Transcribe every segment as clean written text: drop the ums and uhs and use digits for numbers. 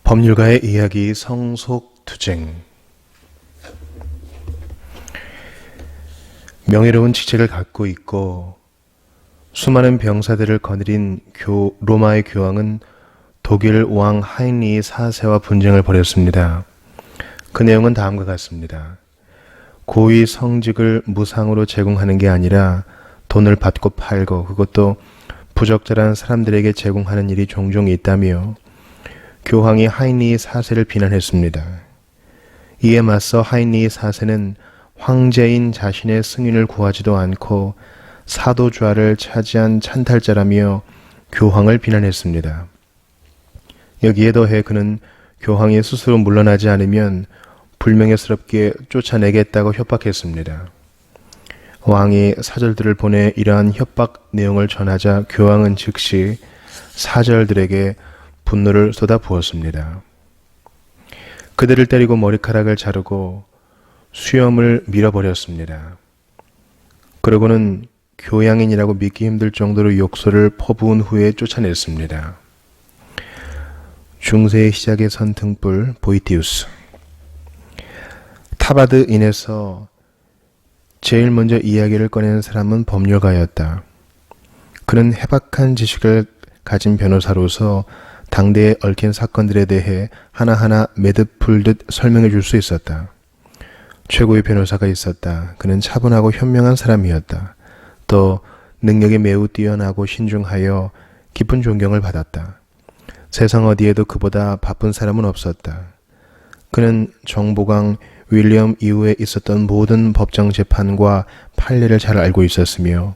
법률가의 이야기 성속투쟁. 명예로운 직책을 갖고 있고 수많은 병사들을 거느린 로마의 교황은 독일 왕 하인리 4세와 분쟁을 벌였습니다. 그 내용은 다음과 같습니다. 고위 성직을 무상으로 제공하는 게 아니라 돈을 받고 팔고 그것도 부적절한 사람들에게 제공하는 일이 종종 있다며 교황이 하인리 4세를 비난했습니다. 이에 맞서 하인리 4세는 황제인 자신의 승인을 구하지도 않고 사도좌를 차지한 찬탈자라며 교황을 비난했습니다. 여기에 더해 그는 교황이 스스로 물러나지 않으면 불명예스럽게 쫓아내겠다고 협박했습니다. 왕이 사절들을 보내 이러한 협박 내용을 전하자 교황은 즉시 사절들에게 분노를 쏟아부었습니다. 그들을 때리고 머리카락을 자르고 수염을 밀어버렸습니다. 그러고는 교양인이라고 믿기 힘들 정도로 욕설을 퍼부은 후에 쫓아냈습니다. 중세의 시작에 선 등불 보이티우스. 타바드인에서 제일 먼저 이야기를 꺼낸 사람은 법률가였다. 그는 해박한 지식을 가진 변호사로서 당대에 얽힌 사건들에 대해 하나하나 매듭풀듯 설명해 줄 수 있었다. 최고의 변호사가 있었다. 그는 차분하고 현명한 사람이었다. 또 능력이 매우 뛰어나고 신중하여 깊은 존경을 받았다. 세상 어디에도 그보다 바쁜 사람은 없었다. 그는 정보강 윌리엄 이후에 있었던 모든 법정 재판과 판례를 잘 알고 있었으며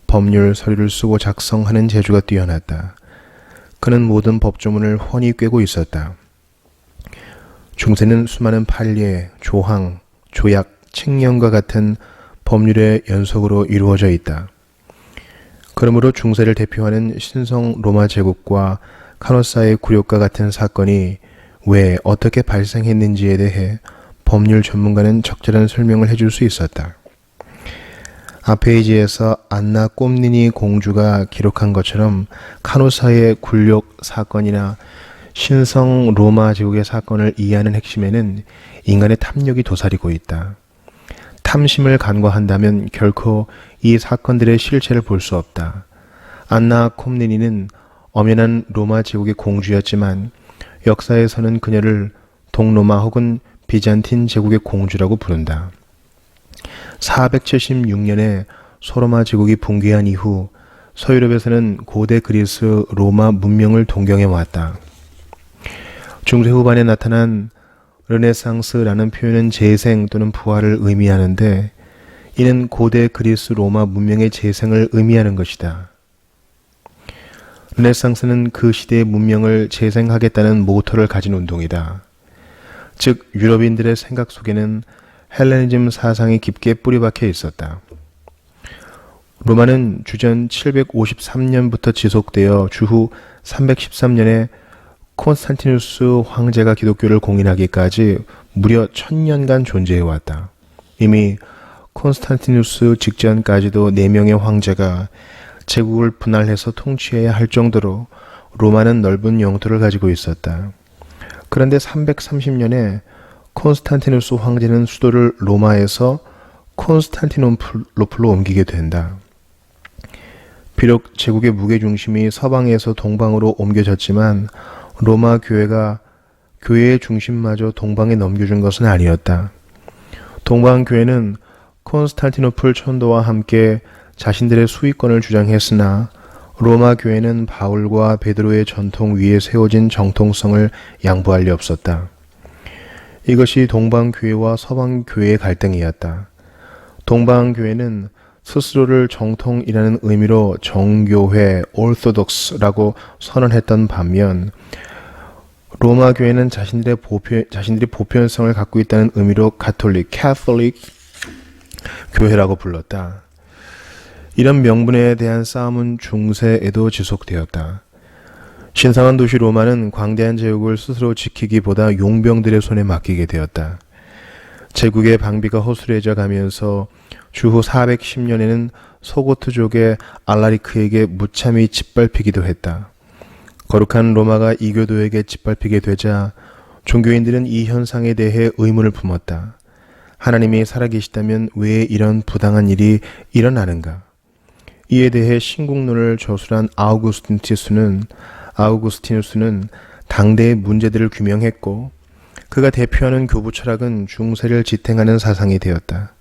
법률 서류를 쓰고 작성하는 재주가 뛰어났다. 그는 모든 법조문을 훤히 꿰고 있었다. 중세는 수많은 판례, 조항, 조약, 칙령과 같은 법률의 연속으로 이루어져 있다. 그러므로 중세를 대표하는 신성 로마 제국과 카노사의 굴욕과 같은 사건이 왜 어떻게 발생했는지에 대해 법률 전문가는 적절한 설명을 해줄 수 있었다. 앞페이지에서 안나 꼼니니 공주가 기록한 것처럼 카노사의 굴욕 사건이나 신성 로마 제국의 사건을 이해하는 핵심에는 인간의 탐욕이 도사리고 있다. 탐심을 간과한다면 결코 이 사건들의 실체를 볼 수 없다. 안나 콤니니는 엄연한 로마 제국의 공주였지만 역사에서는 그녀를 동로마 혹은 비잔틴 제국의 공주라고 부른다. 476년에 소로마 제국이 붕괴한 이후 서유럽에서는 고대 그리스 로마 문명을 동경해 왔다. 중세 후반에 나타난 르네상스라는 표현은 재생 또는 부활을 의미하는데 이는 고대 그리스 로마 문명의 재생을 의미하는 것이다. 르네상스는 그 시대의 문명을 재생하겠다는 모토를 가진 운동이다. 즉 유럽인들의 생각 속에는 헬레니즘 사상이 깊게 뿌리박혀 있었다. 로마는 주전 753년부터 지속되어 주후 313년에 콘스탄티누스 황제가 기독교를 공인하기까지 무려 1000년간 존재해왔다. 이미 콘스탄티누스 직전까지도 4명의 황제가 제국을 분할해서 통치해야 할 정도로 로마는 넓은 영토를 가지고 있었다. 그런데 330년에 콘스탄티누스 황제는 수도를 로마에서 콘스탄티노플로 옮기게 된다. 비록 제국의 무게중심이 서방에서 동방으로 옮겨졌지만 로마 교회가 교회의 중심마저 동방에 넘겨준 것은 아니었다. 동방 교회는 콘스탄티노플 천도와 함께 자신들의 수익권을 주장했으나 로마 교회는 바울과 베드로의 전통 위에 세워진 정통성을 양보할 리 없었다. 이것이 동방 교회와 서방 교회의 갈등이었다. 동방 교회는 스스로를 정통이라는 의미로 정교회, orthodox라고 선언했던 반면 로마 교회는 자신들이 보편성을 갖고 있다는 의미로 catholic 교회라고 불렀다. 이런 명분에 대한 싸움은 중세에도 지속되었다. 신성한 도시 로마는 광대한 제국을 스스로 지키기보다 용병들의 손에 맡기게 되었다. 제국의 방비가 허술해져 가면서 주후 410년에는 소고트족의 알라리크에게 무참히 짓밟히기도 했다. 거룩한 로마가 이교도에게 짓밟히게 되자 종교인들은 이 현상에 대해 의문을 품었다. 하나님이 살아계시다면 왜 이런 부당한 일이 일어나는가? 이에 대해 신국론을 저술한 아우구스티누스는 당대의 문제들을 규명했고, 그가 대표하는 교부 철학은 중세를 지탱하는 사상이 되었다.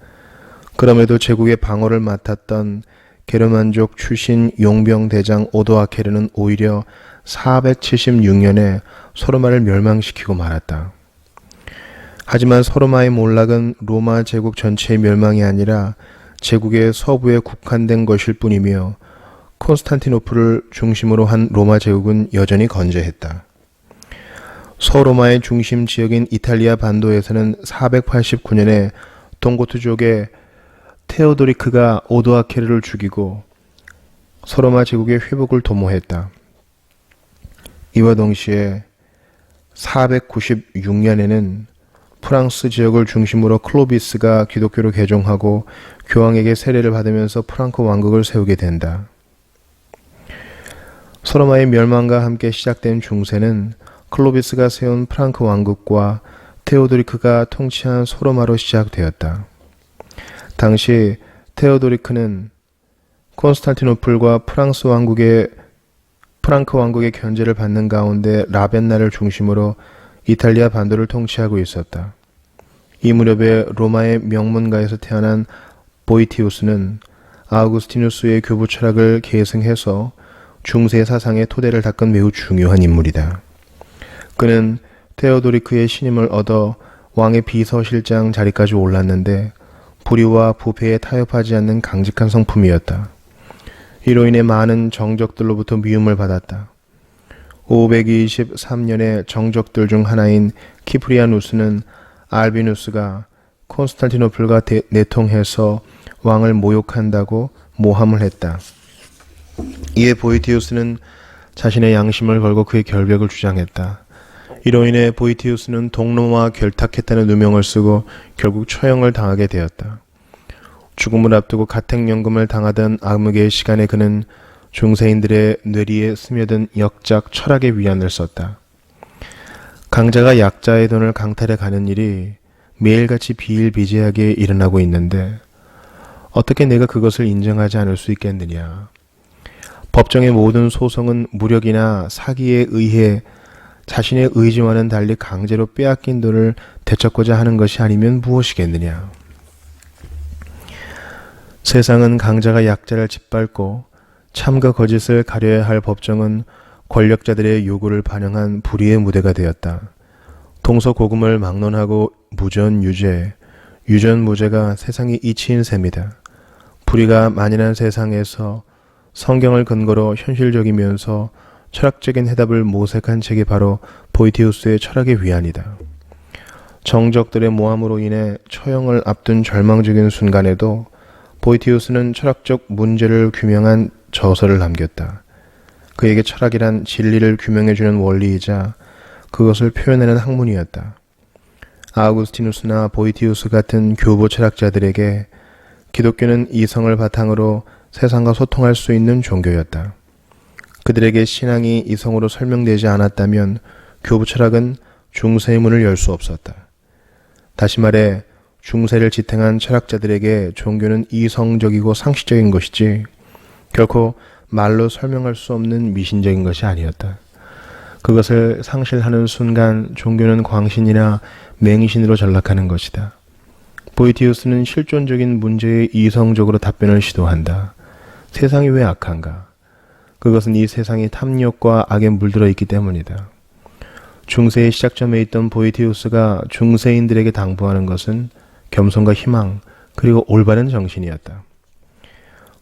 그럼에도 제국의 방어를 맡았던 게르만족 출신 용병 대장 오도아케르는 오히려 476년에 소로마를 멸망시키고 말았다. 하지만 소로마의 몰락은 로마 제국 전체의 멸망이 아니라 제국의 서부에 국한된 것일 뿐이며, 콘스탄티노플을 중심으로 한 로마 제국은 여전히 건재했다. 서로마의 중심 지역인 이탈리아 반도에서는 489년에 동고트족의 테오도리크가 오도아케르를 죽이고 서로마 제국의 회복을 도모했다. 이와 동시에 496년에는 프랑스 지역을 중심으로 클로비스가 기독교로 개종하고 교황에게 세례를 받으면서 프랑크 왕국을 세우게 된다. 서로마의 멸망과 함께 시작된 중세는 클로비스가 세운 프랑크 왕국과 테오도리크가 통치한 소로마로 시작되었다. 당시 테오도리크는 콘스탄티노플과 프랑크 왕국의 견제를 받는 가운데 라벤나를 중심으로 이탈리아 반도를 통치하고 있었다. 이 무렵에 로마의 명문가에서 태어난 보이티우스는 아우구스티누스의 교부 철학을 계승해서 중세 사상의 토대를 닦은 매우 중요한 인물이다. 그는 테오도리크의 신임을 얻어 왕의 비서실장 자리까지 올랐는데 불의와 부패에 타협하지 않는 강직한 성품이었다. 이로 인해 많은 정적들로부터 미움을 받았다. 523년에 정적들 중 하나인 키프리아누스는 알비누스가 콘스탄티노플과 내통해서 왕을 모욕한다고 모함을 했다. 이에 보이티우스는 자신의 양심을 걸고 그의 결백을 주장했다. 이로 인해 보이티우스는 동로마와 결탁했다는 누명을 쓰고 결국 처형을 당하게 되었다. 죽음을 앞두고 가택연금을 당하던 암흑의 시간에 그는 중세인들의 뇌리에 스며든 역작 철학의 위안을 썼다. 강자가 약자의 돈을 강탈해 가는 일이 매일같이 비일비재하게 일어나고 있는데 어떻게 내가 그것을 인정하지 않을 수 있겠느냐. 법정의 모든 소송은 무력이나 사기에 의해 자신의 의지와는 달리 강제로 빼앗긴 돈을 되찾고자 하는 것이 아니면 무엇이겠느냐. 세상은 강자가 약자를 짓밟고 참과 거짓을 가려야 할 법정은 권력자들의 요구를 반영한 불의의 무대가 되었다. 동서고금을 막론하고 무전유죄, 유전무죄가 세상이 이치인 셈이다. 불의가 만연한 세상에서 성경을 근거로 현실적이면서 철학적인 해답을 모색한 책이 바로 보이티우스의 철학의 위안이다. 정적들의 모함으로 인해 처형을 앞둔 절망적인 순간에도 보이티우스는 철학적 문제를 규명한 저서를 남겼다. 그에게 철학이란 진리를 규명해주는 원리이자 그것을 표현하는 학문이었다. 아우구스티누스나 보이티우스 같은 교부 철학자들에게 기독교는 이성을 바탕으로 세상과 소통할 수 있는 종교였다. 그들에게 신앙이 이성으로 설명되지 않았다면 교부 철학은 중세의 문을 열 수 없었다. 다시 말해 중세를 지탱한 철학자들에게 종교는 이성적이고 상식적인 것이지 결코 말로 설명할 수 없는 미신적인 것이 아니었다. 그것을 상실하는 순간 종교는 광신이나 맹신으로 전락하는 것이다. 보이티우스는 실존적인 문제에 이성적으로 답변을 시도한다. 세상이 왜 악한가? 그것은 이 세상이 탐욕과 악에 물들어 있기 때문이다. 중세의 시작점에 있던 보이티우스가 중세인들에게 당부하는 것은 겸손과 희망, 그리고 올바른 정신이었다.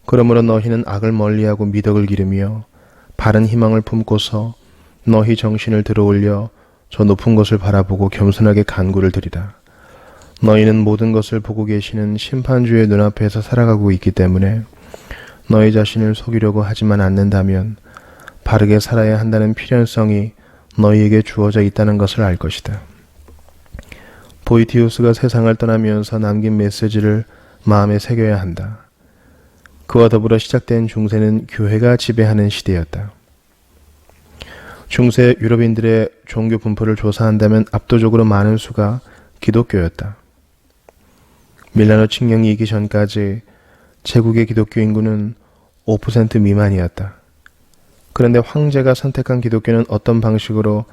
그러므로 너희는 악을 멀리하고 미덕을 기르며 바른 희망을 품고서 너희 정신을 들어올려 저 높은 곳을 바라보고 겸손하게 간구를 드리라. 너희는 모든 것을 보고 계시는 심판주의 눈앞에서 살아가고 있기 때문에 너희 자신을 속이려고 하지만 않는다면 바르게 살아야 한다는 필연성이 너희에게 주어져 있다는 것을 알 것이다. 보이티우스가 세상을 떠나면서 남긴 메시지를 마음에 새겨야 한다. 그와 더불어 시작된 중세는 교회가 지배하는 시대였다. 중세 유럽인들의 종교 분포를 조사한다면 압도적으로 많은 수가 기독교였다. 밀라노 칙령이 있기 전까지 제국의 기독교 인구는 5% 미만이었다. 그런데 황제가 선택한 기독교는 어떤 방식으로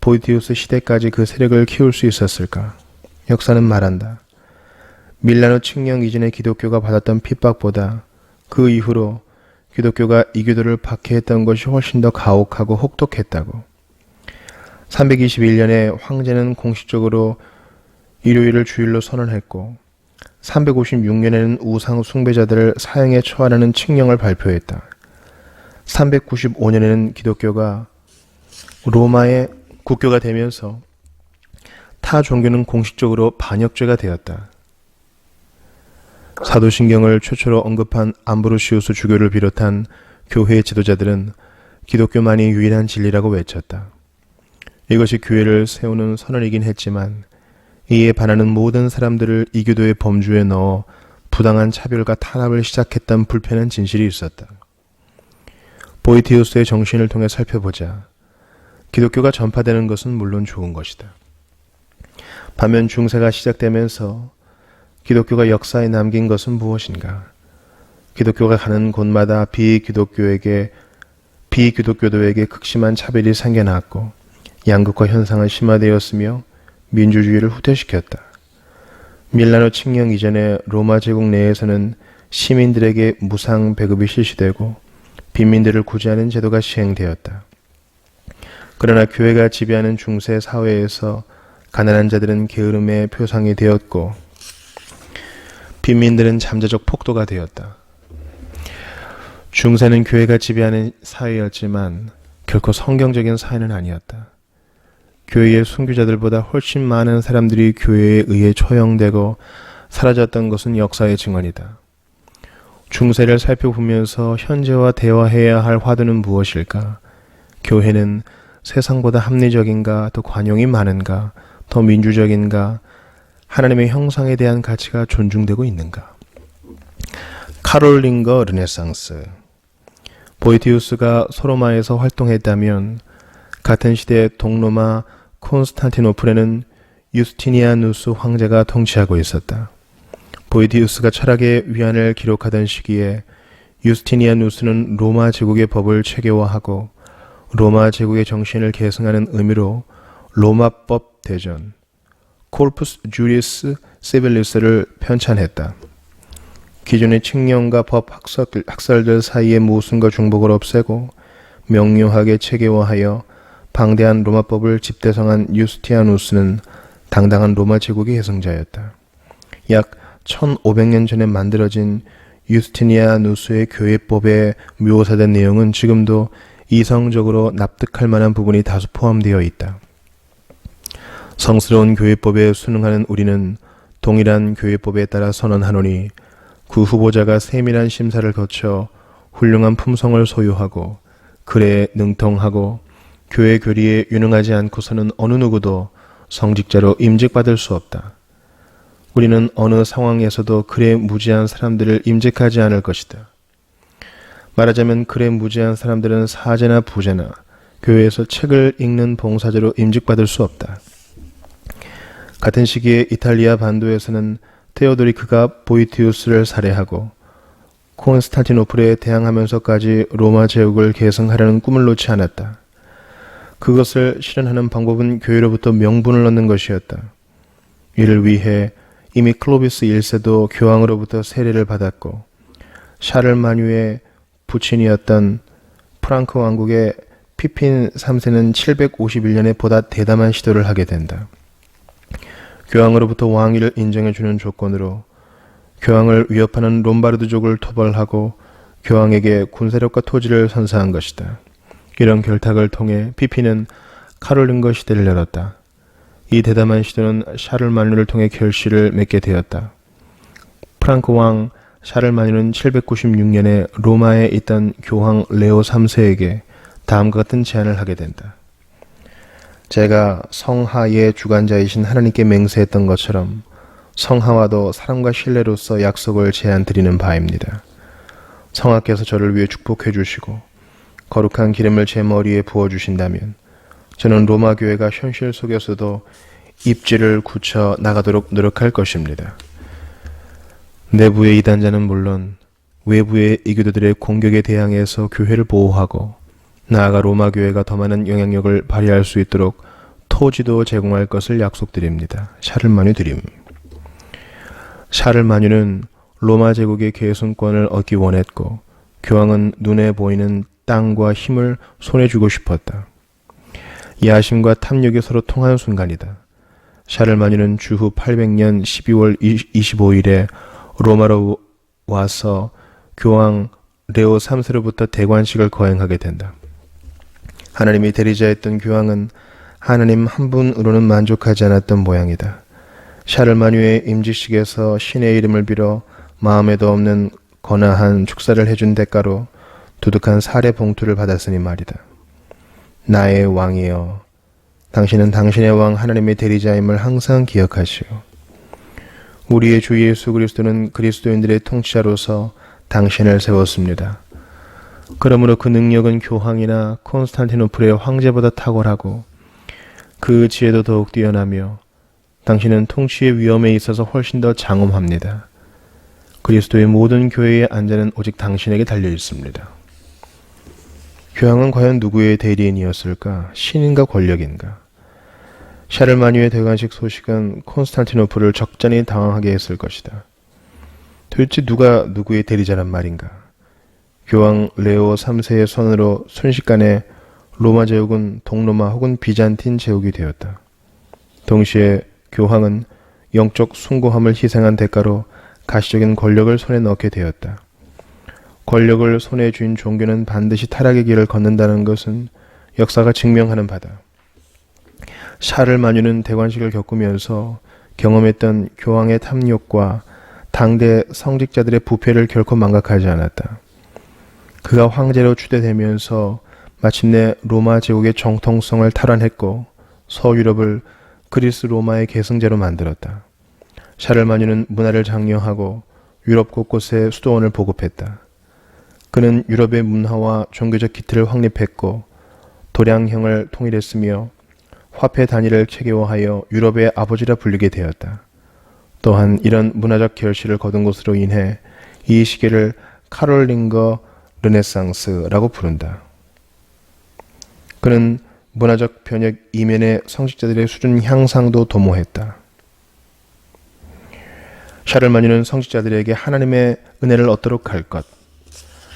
보이티우스 시대까지 그 세력을 키울 수 있었을까? 역사는 말한다. 밀라노 칙령 이전의 기독교가 받았던 핍박보다 그 이후로 기독교가 이교도를 박해했던 것이 훨씬 더 가혹하고 혹독했다고. 321년에 황제는 공식적으로 일요일을 주일로 선언했고 356년에는 우상 숭배자들을 사형에 처하라는 칙령을 발표했다. 395년에는 기독교가 로마의 국교가 되면서 타 종교는 공식적으로 반역죄가 되었다. 사도신경을 최초로 언급한 암브로시우스 주교를 비롯한 교회의 지도자들은 기독교만이 유일한 진리라고 외쳤다. 이것이 교회를 세우는 선언이긴 했지만 이에 반하는 모든 사람들을 이교도의 범주에 넣어 부당한 차별과 탄압을 시작했던 불편한 진실이 있었다. 보이티우스의 정신을 통해 살펴보자 기독교가 전파되는 것은 물론 좋은 것이다. 반면 중세가 시작되면서 기독교가 역사에 남긴 것은 무엇인가? 기독교가 가는 곳마다 비기독교도에게 극심한 차별이 생겨났고 양극화 현상은 심화되었으며 민주주의를 후퇴시켰다. 밀라노 칙령 이전에 로마 제국 내에서는 시민들에게 무상 배급이 실시되고 빈민들을 구제하는 제도가 시행되었다. 그러나 교회가 지배하는 중세 사회에서 가난한 자들은 게으름의 표상이 되었고 빈민들은 잠재적 폭도가 되었다. 중세는 교회가 지배하는 사회였지만 결코 성경적인 사회는 아니었다. 교회의 순교자들보다 훨씬 많은 사람들이 교회에 의해 처형되고 사라졌던 것은 역사의 증언이다. 중세를 살펴보면서 현재와 대화해야 할 화두는 무엇일까? 교회는 세상보다 합리적인가, 더 관용이 많은가, 더 민주적인가, 하나님의 형상에 대한 가치가 존중되고 있는가? 카롤링거 르네상스. 보이티우스가 소로마에서 활동했다면 같은 시대 동로마 콘스탄티노플에는 유스티니아누스 황제가 통치하고 있었다. 보이티우스가 철학의 위안을 기록하던 시기에 유스티니아누스는 로마 제국의 법을 체계화하고 로마 제국의 정신을 계승하는 의미로 로마법 대전 콜푸스 주리스 시빌리스를 편찬했다. 기존의 칙령과 법 학설들 사이의 모순과 중복을 없애고 명료하게 체계화하여 방대한 로마법을 집대성한 유스티아누스는 당당한 로마 제국의 계승자였다. 약 1500년 전에 만들어진 유스티니아누스의 교회법에 묘사된 내용은 지금도 이성적으로 납득할 만한 부분이 다수 포함되어 있다. 성스러운 교회법에 순응하는 우리는 동일한 교회법에 따라 선언하노니 그 후보자가 세밀한 심사를 거쳐 훌륭한 품성을 소유하고 글에 능통하고 교회 교리에 유능하지 않고서는 어느 누구도 성직자로 임직받을 수 없다. 우리는 어느 상황에서도 글에 무지한 사람들을 임직하지 않을 것이다. 말하자면 글에 무지한 사람들은 사제나 부제나 교회에서 책을 읽는 봉사자로 임직받을 수 없다. 같은 시기에 이탈리아 반도에서는 테오도리크가 보이티우스를 살해하고 콘스탄티노플에 대항하면서까지 로마 제국을 계승하려는 꿈을 놓지 않았다. 그것을 실현하는 방법은 교회로부터 명분을 얻는 것이었다. 이를 위해 이미 클로비스 1세도 교황으로부터 세례를 받았고 샤를마뉴의 부친이었던 프랑크 왕국의 피핀 3세는 751년에 보다 대담한 시도를 하게 된다. 교황으로부터 왕위를 인정해주는 조건으로 교황을 위협하는 롬바르드족을 토벌하고 교황에게 군사력과 토지를 선사한 것이다. 이런 결탁을 통해 피피는 카롤링거 시대를 열었다. 이 대담한 시도는 샤를마뉴를 통해 결실을 맺게 되었다. 프랑크 왕 샤를마뉴는 796년에 로마에 있던 교황 레오 3세에게 다음과 같은 제안을 하게 된다. 제가 성하의 주관자이신 하나님께 맹세했던 것처럼 성하와도 사랑과 신뢰로서 약속을 제안 드리는 바입니다. 성하께서 저를 위해 축복해 주시고 거룩한 기름을 제 머리에 부어주신다면 저는 로마 교회가 현실 속에서도 입지를 굳혀 나가도록 노력할 것입니다. 내부의 이단자는 물론 외부의 이교도들의 공격에 대항해서 교회를 보호하고 나아가 로마 교회가 더 많은 영향력을 발휘할 수 있도록 토지도 제공할 것을 약속드립니다. 샤를마뉴 드림. 샤를마뉴는 로마 제국의 계승권을 얻기 원했고 교황은 눈에 보이는 땅과 힘을 손에 쥐고 싶었다. 야심과 탐욕이 서로 통한 순간이다. 샤를마뉴는 주후 800년 12월 25일에 로마로 와서 교황 레오 3세로부터 대관식을 거행하게 된다. 하나님이 대리자였던 교황은 하나님 한 분으로는 만족하지 않았던 모양이다. 샤를마뉴의 임직식에서 신의 이름을 빌어 마음에도 없는 거나한 축사를 해준 대가로 두둑한 사례 봉투를 받았으니 말이다. 나의 왕이여, 당신은 당신의 왕 하나님의 대리자임을 항상 기억하시오. 우리의 주 예수 그리스도는 그리스도인들의 통치자로서 당신을 세웠습니다. 그러므로 그 능력은 교황이나 콘스탄티노플의 황제보다 탁월하고 그 지혜도 더욱 뛰어나며 당신은 통치의 위엄에 있어서 훨씬 더 장엄합니다. 그리스도의 모든 교회의 안전은 오직 당신에게 달려 있습니다. 교황은 과연 누구의 대리인이었을까? 신인가 권력인가? 샤를마뉴의 대관식 소식은 콘스탄티노플을 적잖이 당황하게 했을 것이다. 도대체 누가 누구의 대리자란 말인가? 교황 레오 3세의 손으로 순식간에 로마 제국은 동로마 혹은 비잔틴 제국이 되었다. 동시에 교황은 영적 숭고함을 희생한 대가로 가시적인 권력을 손에 넣게 되었다. 권력을 손에 쥔 종교는 반드시 타락의 길을 걷는다는 것은 역사가 증명하는 바다. 샤를마뉴는 대관식을 겪으면서 경험했던 교황의 탐욕과 당대 성직자들의 부패를 결코 망각하지 않았다. 그가 황제로 추대되면서 마침내 로마 제국의 정통성을 탈환했고 서유럽을 그리스 로마의 계승제로 만들었다. 샤를마뉴는 문화를 장려하고 유럽 곳곳에 수도원을 보급했다. 그는 유럽의 문화와 종교적 기틀을 확립했고 도량형을 통일했으며 화폐 단위를 체계화하여 유럽의 아버지라 불리게 되었다. 또한 이런 문화적 결실을 거둔 것으로 인해 이 시기를 카롤링거 르네상스라고 부른다. 그는 문화적 변혁 이면에 성직자들의 수준 향상도 도모했다. 샤를마뉴는 성직자들에게 하나님의 은혜를 얻도록 할 것,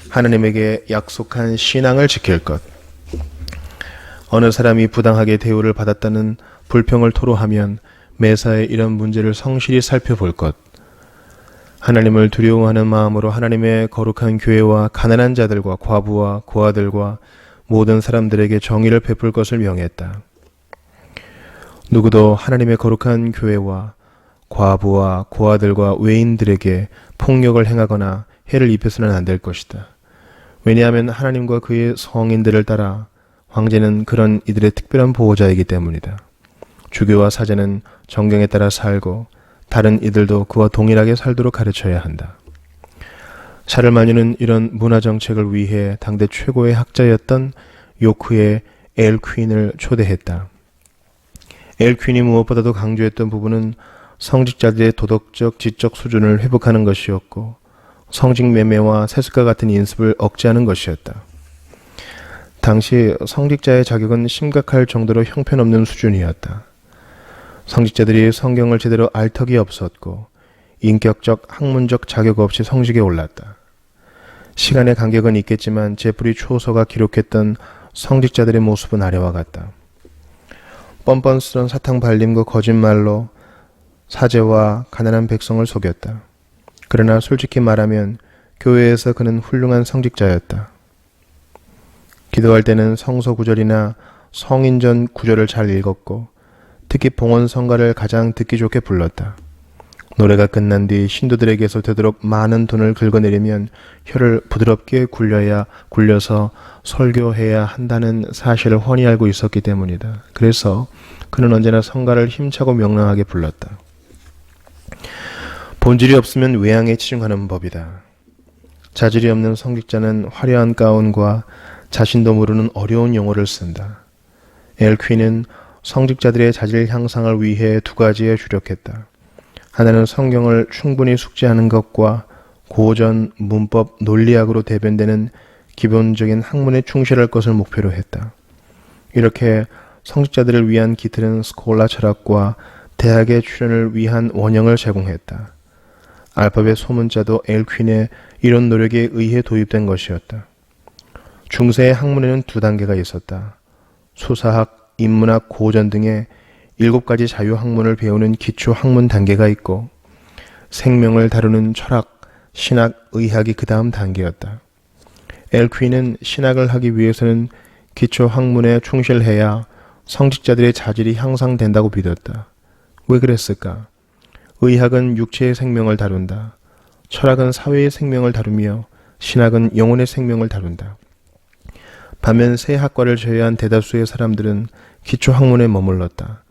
하나님에게 약속한 신앙을 지킬 것, 어느 사람이 부당하게 대우를 받았다는 불평을 토로하면 매사에 이런 문제를 성실히 살펴볼 것, 하나님을 두려워하는 마음으로 하나님의 거룩한 교회와 가난한 자들과 과부와 고아들과 모든 사람들에게 정의를 베풀 것을 명했다. 누구도 하나님의 거룩한 교회와 과부와 고아들과 외인들에게 폭력을 행하거나 해를 입혀서는 안 될 것이다. 왜냐하면 하나님과 그의 성인들을 따라 황제는 그런 이들의 특별한 보호자이기 때문이다. 주교와 사제는 정경에 따라 살고 다른 이들도 그와 동일하게 살도록 가르쳐야 한다. 샤를마뉴는 이런 문화 정책을 위해 당대 최고의 학자였던 요크의 엘퀸을 초대했다. 엘퀸이 무엇보다도 강조했던 부분은 성직자들의 도덕적, 지적 수준을 회복하는 것이었고 성직 매매와 세습과 같은 인습을 억제하는 것이었다. 당시 성직자의 자격은 심각할 정도로 형편없는 수준이었다. 성직자들이 성경을 제대로 알 턱이 없었고 인격적, 학문적 자격 없이 성직에 올랐다. 시간의 간격은 있겠지만 제프리 초서가 기록했던 성직자들의 모습은 아래와 같다. 뻔뻔스런 사탕 발림과 거짓말로 사제와 가난한 백성을 속였다. 그러나 솔직히 말하면 교회에서 그는 훌륭한 성직자였다. 기도할 때는 성서 구절이나 성인전 구절을 잘 읽었고 특히 봉헌성가를 가장 듣기 좋게 불렀다. 노래가 끝난 뒤 신도들에게서 되도록 많은 돈을 긁어내리면 혀를 부드럽게 굴려서 설교해야 한다는 사실을 훤히 알고 있었기 때문이다. 그래서 그는 언제나 성가를 힘차고 명랑하게 불렀다. 본질이 없으면 외양에 치중하는 법이다. 자질이 없는 성직자는 화려한 가운과 자신도 모르는 어려운 용어를 쓴다. 엘퀴는 성직자들의 자질 향상을 위해 두 가지에 주력했다. 하나는 성경을 충분히 숙지하는 것과 고전, 문법, 논리학으로 대변되는 기본적인 학문에 충실할 것을 목표로 했다. 이렇게 성직자들을 위한 깃틀은 스콜라 철학과 대학의 출연을 위한 원형을 제공했다. 알파벳 소문자도 엘퀸의 이런 노력에 의해 도입된 것이었다. 중세의 학문에는 두 단계가 있었다. 수사학, 인문학, 고전 등의 7가지 자유학문을 배우는 기초 학문 단계가 있고 생명을 다루는 철학, 신학, 의학이 그 다음 단계였다. 엘퀴는 신학을 하기 위해서는 기초 학문에 충실해야 성직자들의 자질이 향상된다고 믿었다. 왜 그랬을까? 의학은 육체의 생명을 다룬다. 철학은 사회의 생명을 다루며 신학은 영혼의 생명을 다룬다. 반면 세 학과를 제외한 대다수의 사람들은 기초 학문에 머물렀다.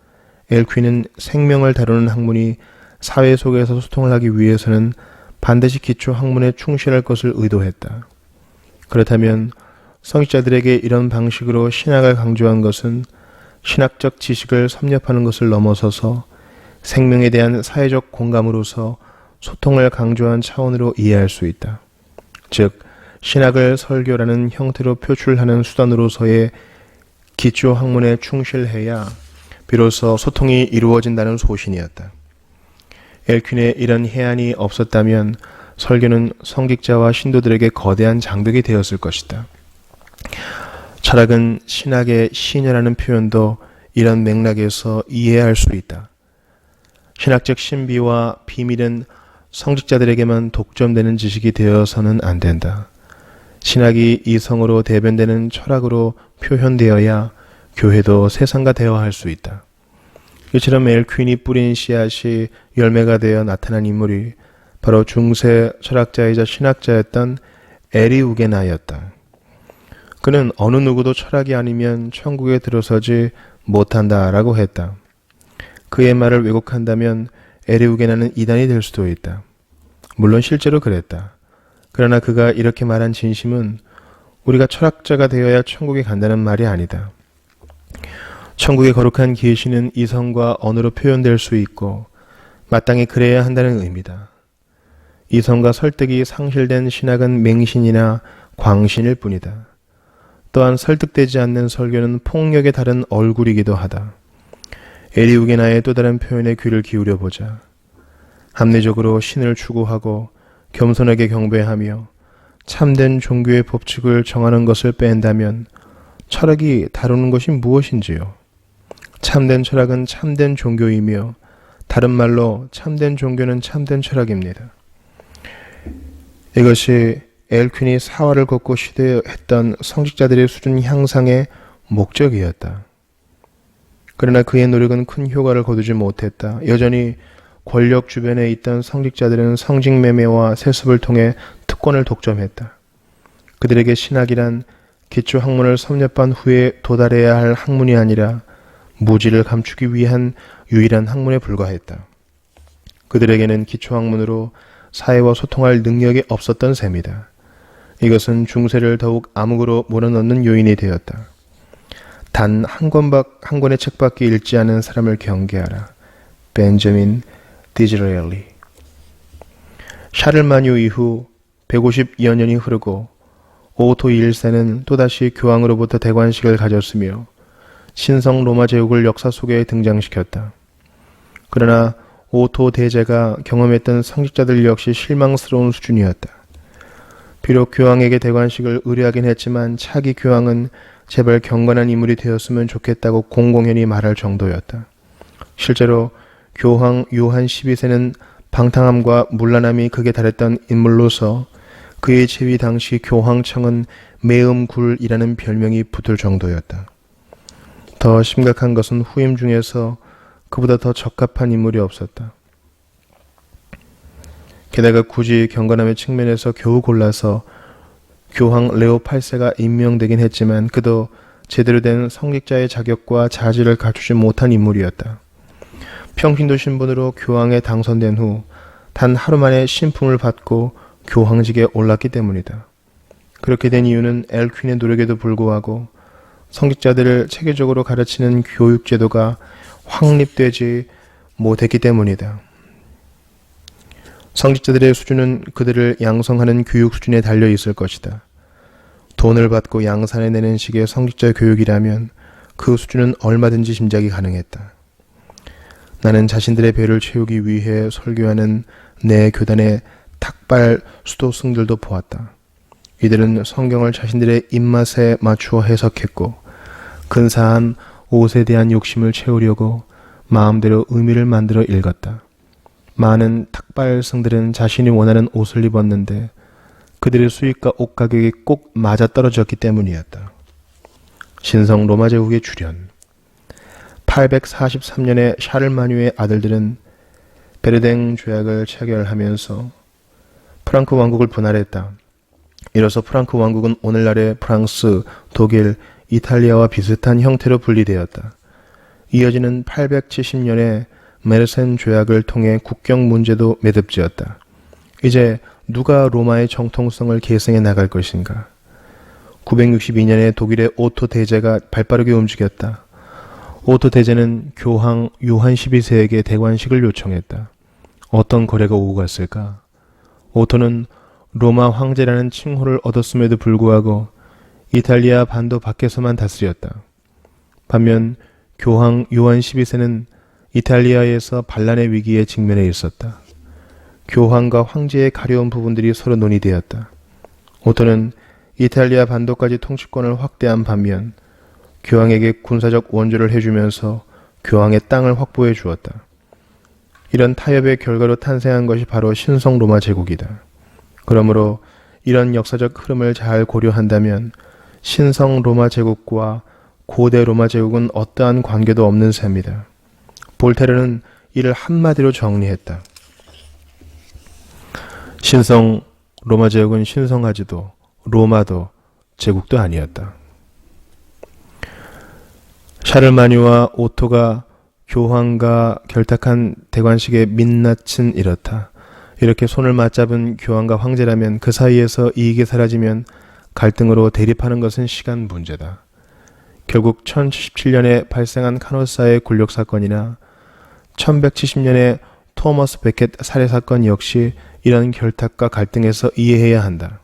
엘퀴는 생명을 다루는 학문이 사회 속에서 소통을 하기 위해서는 반드시 기초 학문에 충실할 것을 의도했다. 그렇다면 성직자들에게 이런 방식으로 신학을 강조한 것은 신학적 지식을 섭렵하는 것을 넘어서서 생명에 대한 사회적 공감으로서 소통을 강조한 차원으로 이해할 수 있다. 즉, 신학을 설교라는 형태로 표출하는 수단으로서의 기초 학문에 충실해야 비로소 소통이 이루어진다는 소신이었다. 엘퀸의 이런 해안이 없었다면 설교는 성직자와 신도들에게 거대한 장벽이 되었을 것이다. 철학은 신학의 신여라는 표현도 이런 맥락에서 이해할 수 있다. 신학적 신비와 비밀은 성직자들에게만 독점되는 지식이 되어서는 안 된다. 신학이 이성으로 대변되는 철학으로 표현되어야 교회도 세상화되어야 할 수 있다. 이처럼 엘퀸이 뿌린 씨앗이 열매가 되어 나타난 인물이 바로 중세 철학자이자 신학자였던 에리우게나였다. 그는 어느 누구도 철학이 아니면 천국에 들어서지 못한다라고 했다. 그의 말을 왜곡한다면 에리우게나는 이단이 될 수도 있다. 물론 실제로 그랬다. 그러나 그가 이렇게 말한 진심은 우리가 철학자가 되어야 천국에 간다는 말이 아니다. 천국의 거룩한 계시는 이성과 언어로 표현될 수 있고 마땅히 그래야 한다는 의미다. 이성과 설득이 상실된 신학은 맹신이나 광신일 뿐이다. 또한 설득되지 않는 설교는 폭력의 다른 얼굴이기도 하다. 에리우게나의 또 다른 표현에 귀를 기울여보자. 합리적으로 신을 추구하고 겸손하게 경배하며 참된 종교의 법칙을 정하는 것을 뺀다면 철학이 다루는 것이 무엇인지요? 참된 철학은 참된 종교이며 다른 말로 참된 종교는 참된 철학입니다. 이것이 엘퀸이 사활을 걷고 시대했던 성직자들의 수준 향상의 목적이었다. 그러나 그의 노력은 큰 효과를 거두지 못했다. 여전히 권력 주변에 있던 성직자들은 성직매매와 세습을 통해 특권을 독점했다. 그들에게 신학이란 기초 학문을 섭렵한 후에 도달해야 할 학문이 아니라 무지를 감추기 위한 유일한 학문에 불과했다. 그들에게는 기초 학문으로 사회와 소통할 능력이 없었던 셈이다. 이것은 중세를 더욱 암흑으로 몰아넣는 요인이 되었다. 단 한 권의 책밖에 읽지 않은 사람을 경계하라. 벤저민 디즈레일리. 샤를마뉴 이후 150여 년이 흐르고 오토 1세는 또다시 교황으로부터 대관식을 가졌으며 신성 로마 제국을 역사 속에 등장시켰다. 그러나 오토 대제가 경험했던 성직자들 역시 실망스러운 수준이었다. 비록 교황에게 대관식을 의뢰하긴 했지만 차기 교황은 제발 경건한 인물이 되었으면 좋겠다고 공공연히 말할 정도였다. 실제로 교황 요한 12세는 방탕함과 문란함이 극에 달했던 인물로서 그의 재위 당시 교황청은 매음굴이라는 별명이 붙을 정도였다. 더 심각한 것은 후임 중에서 그보다 더 적합한 인물이 없었다. 게다가 굳이 경건함의 측면에서 겨우 골라서 교황 레오 8세가 임명되긴 했지만 그도 제대로 된 성직자의 자격과 자질을 갖추지 못한 인물이었다. 평신도 신분으로 교황에 당선된 후 단 하루 만에 신품을 받고 교황직에 올랐기 때문이다. 그렇게 된 이유는 엘퀸의 노력에도 불구하고 성직자들을 체계적으로 가르치는 교육제도가 확립되지 못했기 때문이다. 성직자들의 수준은 그들을 양성하는 교육 수준에 달려 있을 것이다. 돈을 받고 양산해내는 식의 성직자 교육이라면 그 수준은 얼마든지 짐작이 가능했다. 나는 자신들의 배를 채우기 위해 설교하는 내 교단의 탁발 수도승들도 보았다. 이들은 성경을 자신들의 입맛에 맞추어 해석했고 근사한 옷에 대한 욕심을 채우려고 마음대로 의미를 만들어 읽었다. 많은 탁발승들은 자신이 원하는 옷을 입었는데 그들의 수입과 옷 가격이 꼭 맞아떨어졌기 때문이었다. 신성 로마 제국의 출현. 843년에 샤를마뉴의 아들들은 베르댕 조약을 체결하면서 프랑크 왕국을 분할했다. 이로써 프랑크 왕국은 오늘날의 프랑스, 독일, 이탈리아와 비슷한 형태로 분리되었다. 이어지는 870년에 메르센 조약을 통해 국경 문제도 매듭지었다. 이제 누가 로마의 정통성을 계승해 나갈 것인가? 962년에 독일의 오토 대제가 발빠르게 움직였다. 오토 대제는 교황 요한 12세에게 대관식을 요청했다. 어떤 거래가 오고 갔을까? 오토는 로마 황제라는 칭호를 얻었음에도 불구하고 이탈리아 반도 밖에서만 다스렸다. 반면 교황 요한 12세는 이탈리아에서 반란의 위기에 직면해 있었다. 교황과 황제의 가려운 부분들이 서로 논의되었다. 오토는 이탈리아 반도까지 통치권을 확대한 반면 교황에게 군사적 원조를 해주면서 교황의 땅을 확보해 주었다. 이런 타협의 결과로 탄생한 것이 바로 신성 로마 제국이다. 그러므로 이런 역사적 흐름을 잘 고려한다면 신성 로마 제국과 고대 로마 제국은 어떠한 관계도 없는 셈이다. 볼테르는 이를 한마디로 정리했다. 신성 로마 제국은 신성하지도 로마도 제국도 아니었다. 샤를마뉴와 오토가 교황과 결탁한 대관식의 민낯은 이렇다. 이렇게 손을 맞잡은 교황과 황제라면 그 사이에서 이익이 사라지면 갈등으로 대립하는 것은 시간 문제다. 결국 1077년에 발생한 카노사의 굴욕 사건이나 1170년에 토머스 베켓 살해 사건 역시 이런 결탁과 갈등에서 이해해야 한다.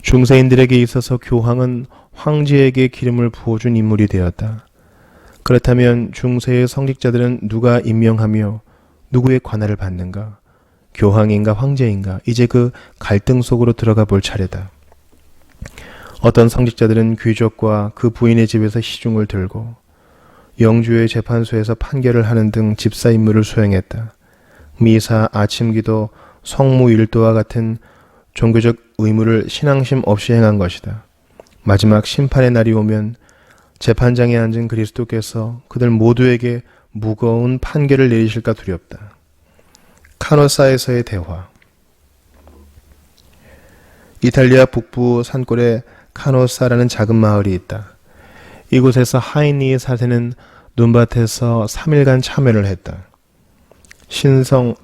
중세인들에게 있어서 교황은 황제에게 기름을 부어준 인물이 되었다. 그렇다면 중세의 성직자들은 누가 임명하며 누구의 관할을 받는가? 교황인가 황제인가? 이제 그 갈등 속으로 들어가 볼 차례다. 어떤 성직자들은 귀족과 그 부인의 집에서 시중을 들고 영주의 재판소에서 판결을 하는 등 집사 임무를 수행했다. 미사, 아침기도, 성무 일도와 같은 종교적 의무를 신앙심 없이 행한 것이다. 마지막 심판의 날이 오면 재판장에 앉은 그리스도께서 그들 모두에게 무거운 판결을 내리실까 두렵다. 카노사에서의 대화. 이탈리아 북부 산골에 카노사라는 작은 마을이 있다. 이곳에서 하이니의 사제는 눈밭에서 3일간 참회를 했다.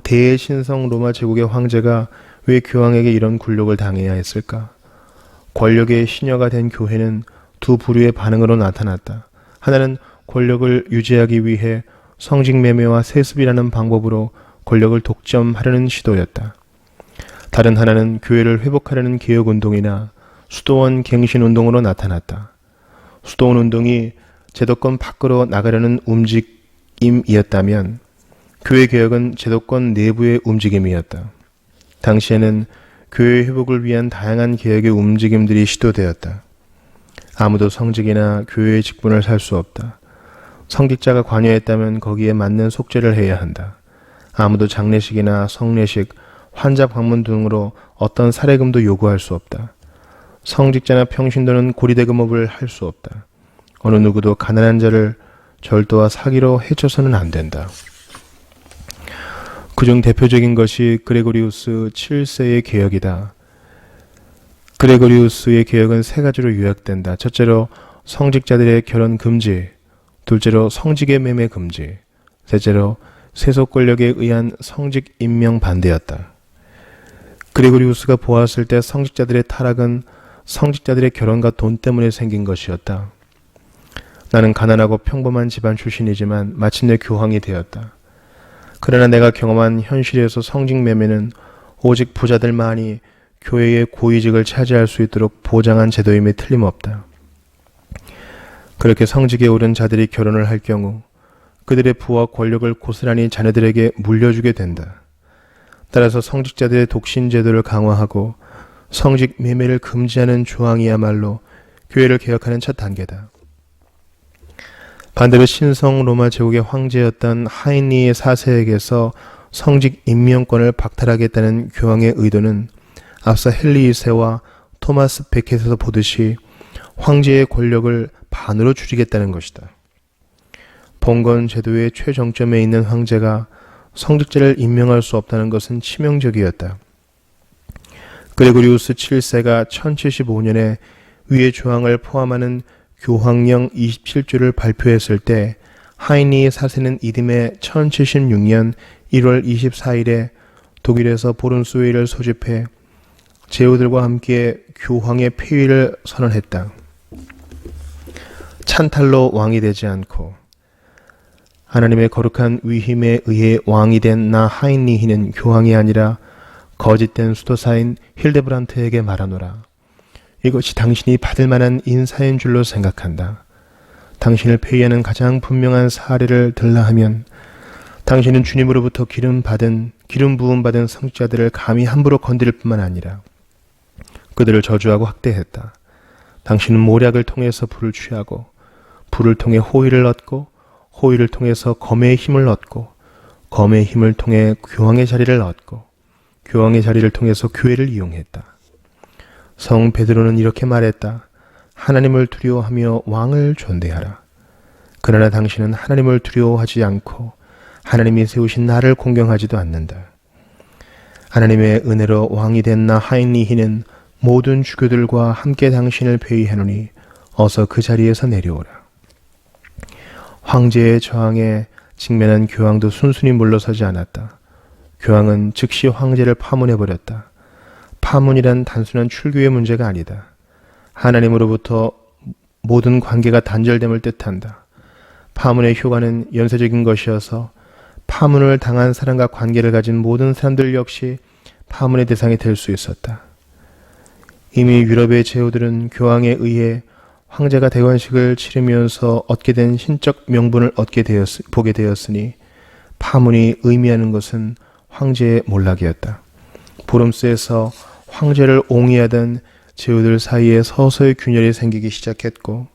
대신성 로마 제국의 황제가 왜 교황에게 이런 굴욕을 당해야 했을까? 권력의 시녀가 된 교회는 두 부류의 반응으로 나타났다. 하나는 권력을 유지하기 위해 성직매매와 세습이라는 방법으로 권력을 독점하려는 시도였다. 다른 하나는 교회를 회복하려는 개혁운동이나 수도원 갱신운동으로 나타났다. 수도원 운동이 제도권 밖으로 나가려는 움직임이었다면 교회 개혁은 제도권 내부의 움직임이었다. 당시에는 교회 회복을 위한 다양한 개혁의 움직임들이 시도되었다. 아무도 성직이나 교회의 직분을 살 수 없다. 성직자가 관여했다면 거기에 맞는 속죄를 해야 한다. 아무도 장례식이나 성례식, 환자 방문 등으로 어떤 사례금도 요구할 수 없다. 성직자나 평신도는 고리대금업을 할 수 없다. 어느 누구도 가난한 자를 절도와 사기로 해쳐서는 안 된다. 그중 대표적인 것이 그레고리우스 7세의 개혁이다. 그레고리우스의 개혁은 세 가지로 요약된다. 첫째로 성직자들의 결혼 금지, 둘째로 성직의 매매 금지, 셋째로 세속 권력에 의한 성직 임명 반대였다. 그리고리우스가 보았을 때 성직자들의 타락은 성직자들의 결혼과 돈 때문에 생긴 것이었다. 나는 가난하고 평범한 집안 출신이지만 마침내 교황이 되었다. 그러나 내가 경험한 현실에서 성직 매매는 오직 부자들만이 교회의 고위직을 차지할 수 있도록 보장한 제도임에 틀림없다. 그렇게 성직에 오른 자들이 결혼을 할 경우 그들의 부와 권력을 고스란히 자녀들에게 물려주게 된다. 따라서 성직자들의 독신 제도를 강화하고 성직 매매를 금지하는 조항이야말로 교회를 개혁하는 첫 단계다. 반대로 신성 로마 제국의 황제였던 하인리 4세에게서 성직 임명권을 박탈하겠다는 교황의 의도는 앞서 헨리 2세와 토마스 베켓에서 보듯이 황제의 권력을 반으로 줄이겠다는 것이다. 봉건 제도의 최정점에 있는 황제가 성직자를 임명할 수 없다는 것은 치명적이었다. 그레고리우스 7세가 1075년에 위의 조항을 포함하는 교황령 27조를 발표했을 때 하인리 4세는 이듬해 1076년 1월 24일에 독일에서 보른스웨이를 소집해 제후들과 함께 교황의 폐위를 선언했다. 찬탈로 왕이 되지 않고 하나님의 거룩한 위임에 의해 왕이 된 나 하인리히는 교황이 아니라 거짓된 수도사인 힐데브란트에게 말하노라. 이것이 당신이 받을 만한 인사인 줄로 생각한다. 당신을 폐위하는 가장 분명한 사례를 들라 하면 당신은 주님으로부터 기름 부음 받은 성직자들을 감히 함부로 건드릴 뿐만 아니라 그들을 저주하고 학대했다. 당신은 모략을 통해서 불을 취하고 불을 통해 호의를 얻고 호의를 통해서 검의 힘을 얻고 검의 힘을 통해 교황의 자리를 얻고 교황의 자리를 통해서 교회를 이용했다. 성 베드로는 이렇게 말했다. 하나님을 두려워하며 왕을 존대하라. 그러나 당신은 하나님을 두려워하지 않고 하나님이 세우신 나를 공경하지도 않는다. 하나님의 은혜로 왕이 된 나 하인리히는 모든 주교들과 함께 당신을 폐위하노니 어서 그 자리에서 내려오라. 황제의 저항에 직면한 교황도 순순히 물러서지 않았다. 교황은 즉시 황제를 파문해버렸다. 파문이란 단순한 출교의 문제가 아니다. 하나님으로부터 모든 관계가 단절됨을 뜻한다. 파문의 효과는 연쇄적인 것이어서 파문을 당한 사람과 관계를 가진 모든 사람들 역시 파문의 대상이 될 수 있었다. 이미 유럽의 제후들은 교황에 의해 황제가 대관식을 치르면서 얻게 된 신적 명분을 보게 되었으니 파문이 의미하는 것은 황제의 몰락이었다. 브름스에서 황제를 옹이하던 제후들 사이에 서서히 균열이 생기기 시작했고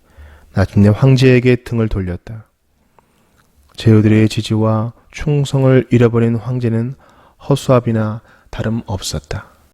마침내 황제에게 등을 돌렸다. 제후들의 지지와 충성을 잃어버린 황제는 허수아비나 다름없었다.